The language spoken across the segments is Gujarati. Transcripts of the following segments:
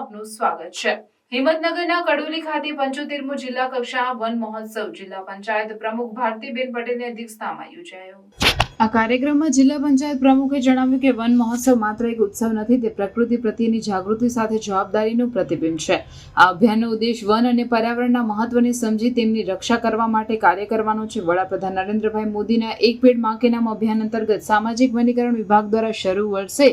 આપનું સ્વાગત છે। હિંમતનગરના કડોલી ખાતે 75મો જિલ્લા કક્ષા વન મહોત્સવ જિલ્લા પંચાયત પ્રમુખ ભારતીબેન પટેલની અધ્યક્ષતામાં યોજાયો। આ કાર્યક્રમમાં જિલ્લા પંચાયત પ્રમુખે જણાવ્યું કે વન મહોત્સવ માત્ર એક ઉત્સવ નથી, તે પ્રકૃતિ પ્રત્યેની જાગૃતિ સાથે જવાબદારીનું પ્રતિબિંબ છે। આ અભિયાનનો ઉદ્દેશ વન અને પર્યાવરણના મહત્વને સમજી તેમની રક્ષા કરવા માટે કાર્ય કરવાનો છે। વડાપ્રધાન નરેન્દ્રભાઈ મોદીના એક પેડ માં કે નામ અભિયાન અંતર્ગત સામાજિક વનીકરણ વિભાગ દ્વારા શરૂ વર્ષે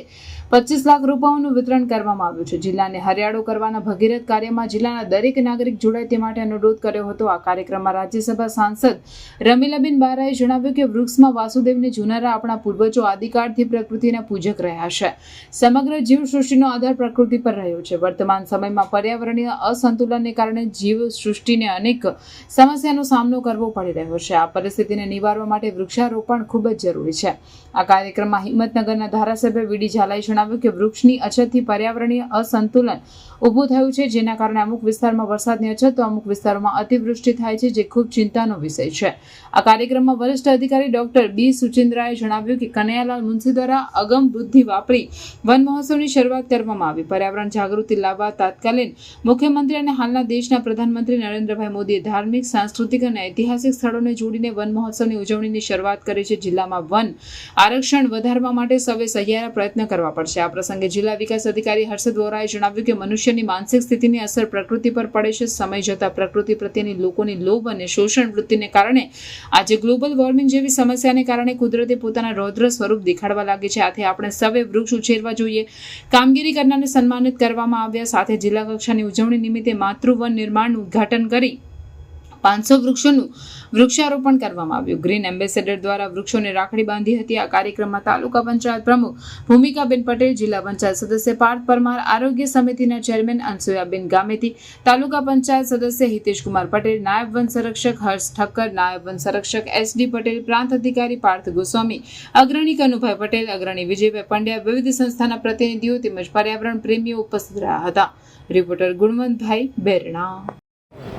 25 લાખ રૂપિયાનું વિતરણ કરવામાં આવ્યું છે। જિલ્લાને હરિયાળો કરવાના ભગીરથ કાર્યમાં જિલ્લાના દરેક નાગરિક જોડાય તે માટે અનુરોધ કર્યો હતો। આ કાર્યક્રમમાં રાજ્યસભા સાંસદ રમીલાબેન બારાએ જણાવ્યું કે વૃક્ષમાં વાસુદેવને જોનારા આપણા પૂર્વજો આદિકાળથી પ્રકૃતિના પૂજક રહ્યા છે। સમગ્ર જીવસૃષ્ટિનો આધાર પ્રકૃતિ પર રહ્યો છે। વર્તમાન સમયમાં પર્યાવરણીય અસંતુલનને કારણે જીવસૃષ્ટિને અનેક સમસ્યાનો સામનો કરવો પડી રહ્યો છે। આ પરિસ્થિતિને નિવારવા માટે વૃક્ષારોપણ ખૂબ જ જરૂરી છે। આ કાર્યક્રમમાં હિંમતનગરના ધારાસભ્ય વીડી ઝાલાએ જણાવ્યું કે વૃક્ષની અછતથી પર્યાવરણીય અસંતુલન ઊભું થયું છે, જેના કારણે અમુક વિસ્તારમાં વરસાદની અછત તો અમુક વિસ્તારોમાં અતિવૃષ્ટિ થાય છે, જે ખૂબ ચિંતાનો વિષય છે। આ કાર્યક્રમમાં વરિષ્ઠ અધિકારી ડોક્ટર બી સુચિન્દ્રાએ જણાવ્યું કે કનૈયાલાલ મુનશી દ્વારા અગમ બુદ્ધિ વાપરી વન મહોત્સવની શરૂઆત કરવામાં આવી। પર્યાવરણ જાગૃતિ લાવવા તાત્કાલિન મુખ્યમંત્રી અને હાલના દેશના પ્રધાનમંત્રી નરેન્દ્રભાઈ મોદીએ ધાર્મિક, સાંસ્કૃતિક અને ઐતિહાસિક સ્થળોને જોડીને વન મહોત્સવની ઉજવણીની શરૂઆત કરી છે। જિલ્લામાં વન આરક્ષણ વધારવા માટે સૌએ સહિયારા પ્રયત્ન કરવા પડશે। આ પ્રસંગે જિલ્લા વિકાસ અધિકારી હર્ષદ વોરાએ જણાવ્યું કે મનુષ્યની માનસિક સ્થિતિની અસર પ્રકૃતિ પર પડે છે। સમય જતાં પ્રકૃતિ પ્રત્યેની લોકોની લોભ અને શોષણ વૃત્તિને કારણે આજે ગ્લોબલ વોર્મિંગ જેવી સમસ્યાને કારણે કુદરતે પોતાના રૌદ્ર સ્વરૂપ દેખાડવા લાગે છે। આથી આપણે સૌએ વૃક્ષ ઉછેરવા જોઈએ। કામગીરી કરનારને સન્માનિત કરવામાં આવ્યા। સાથે જિલ્લા કક્ષાની ઉજવણી નિમિત્તે માતૃવન નિર્માણનું ઉદ્ઘાટન કરી 500 વૃક્ષોનું વૃક્ષારોપણ કરવામાં આવ્યું। ગ્રીન એમ્બેસેડર દ્વારા વૃક્ષોને રાખડી બાંધી હતી। આ કાર્યક્રમમાં તાલુકા પંચાયત પ્રમુખ ભૂમિકાબેન પટેલ, જિલ્લા પંચાયત સદસ્ય પાર્થ પરમાર, આરોગ્ય સમિતિના ચેરમેન અનસુયાબેન ગામેતી, તાલુકા પંચાયત સદસ્ય હિતેશકુમાર પટેલ, નાયબ વન સંરક્ષક હર્ષ ઠક્કર, નાયબ વન સંરક્ષક SD પટેલ, પ્રાંત અધિકારી પાર્થ ગોસ્વામી, અગ્રણી કનુભાઈ પટેલ, અગ્રણી વિજયભાઈ પંડ્યા, વિવિધ સંસ્થાના પ્રતિનિધિઓ તેમજ પર્યાવરણ પ્રેમીઓ ઉપસ્થિત રહ્યા હતા। રિપોર્ટર ગુણવંતભાઈ બેરણા।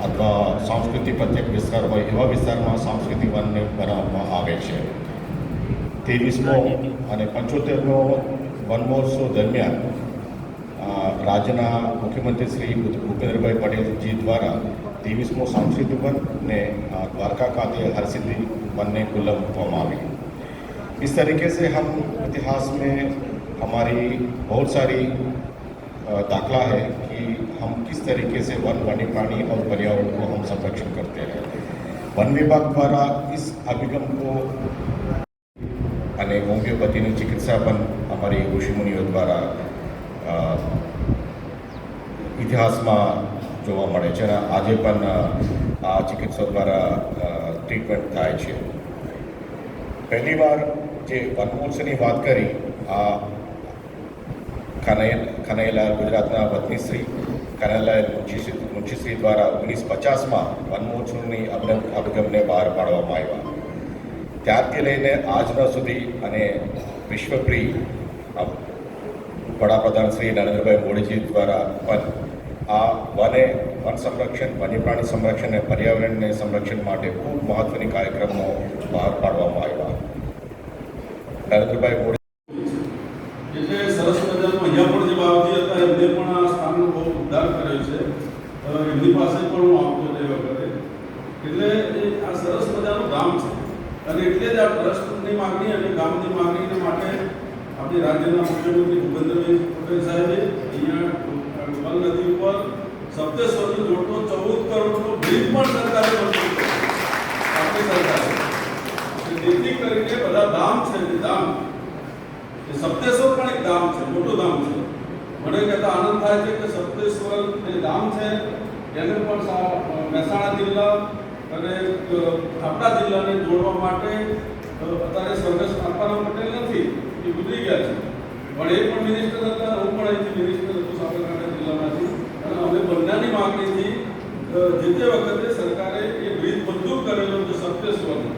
અથવા સાંસ્કૃતિક પ્રત્યેક વિસ્તાર હોય એવા વિસ્તારમાં સાંસ્કૃતિક વનને બનાવવામાં આવે છે। 23મો અને 75મો વન મહોત્સવ દરમિયાન રાજ્યના મુખ્યમંત્રી શ્રી ભૂપેન્દ્રભાઈ પટેલજી દ્વારા 23મો સાંસ્કૃતિક વનને દ્વારકા ખાતે हरसिद्धि वनने खुला મૂકવામાં આવી। इस तरीके से हम इतिहास में हमारी बहुत सारी दाखला है कि हम किस तरीके से वन, वन्य प्राणी और पर्यावरण को हम संरक्षण करते हैं। वन विभाग द्वारा इस अभिगम को અને હોમિયોપેથીની ચિકિત્સા પણ અમારી ઋષિમુનિઓ દ્વારા ઇતિહાસમાં જોવા મળે છે અને આજે પણ આ ચિકિત્સા દ્વારા ટ્રીટમેન્ટ થાય છે। પહેલી વાર જે વન મહોત્સવની વાત કરી, આ કનૈયાલાલ ગુજરાતના વતનીશ્રી કનૈયાલાલ મુનશીશ્રી દ્વારા 1950માં વન મહોત્સવની અભિગમને બહાર પાડવામાં આવ્યા। ત્યારથી લઈને આજના સુધી અને વિશ્વપ્રિય વડાપ્રધાન શ્રી નરેન્દ્રભાઈ મોદીજી દ્વારા પણ આ વન સંરક્ષણ, વન્ય પ્રાણી સંરક્ષણ અને પર્યાવરણને સંરક્ષણ માટે ખૂબ મહત્ત્વની કાર્યક્રમો બહાર પાડવામાં આવ્યા। નરેન્દ્રભાઈ મોદી એટલે સરસ મજાનું અહીંયા પણ જે બાવજી હતા એમને પણ આ સ્થાનનો બહુ ઉદ્ધાર કર્યો છે। એમની પાસે પણ હું આવતો તે વખતે, એટલે આ સરસ મજાનું ગામ છે અને એટલે જ આ ટ્રસ્ટની માગણી અને ગામની માગણીને માટે આપણી રાજ્યના મુખ્યમંત્રી ભૂપેન્દ્રભાઈ પટેલ સાહેબે અહીંયા ગોપાલ નદી ઉપર સપ્તેશ્વરને જોડતો 14 કરોડનો બ્રિજ પણ સરકારે મંજૂર કર્યો, આપણી સરકારે। જેથી કરીને બધા ધામ છે, જે ધામ સપ્તેશ્વર પણ એક ધામ છે, મોટું ધામ છે। મને કહેતા આનંદ થાય છે કે સપ્તેશ્વર જે ધામ છે એને પણ મહેસાણા જિલ્લા અને આપણા જિલ્લાને જોડવા માટે અત્યારે સ્વર્ગસ્થ કાંતારામ પટેલ નથી, એ ગુજરી ગયા છે, પણ એ પણ મિનિસ્ટર હતા, હું પણ અહીંથી મિનિસ્ટર હતો સાબરકાંઠા જિલ્લામાંથી, અને અમે બંનેની માગણીથી જે તે વખતે સરકારે એ બ્રિજ મંજૂર કરેલો છે સપ્તેશ્વરનો।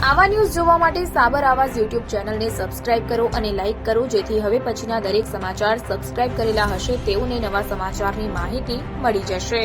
આવા ન્યૂઝ જોવા માટે સાબર આવાઝ યુટ્યુબ ચેનલને સબસ્ક્રાઇબ કરો અને લાઇક કરો, જેથી હવે પછીના દરેક સમાચાર સબસ્ક્રાઇબ કરેલા હશે તેઓને નવા સમાચારની માહિતી મળી જશે.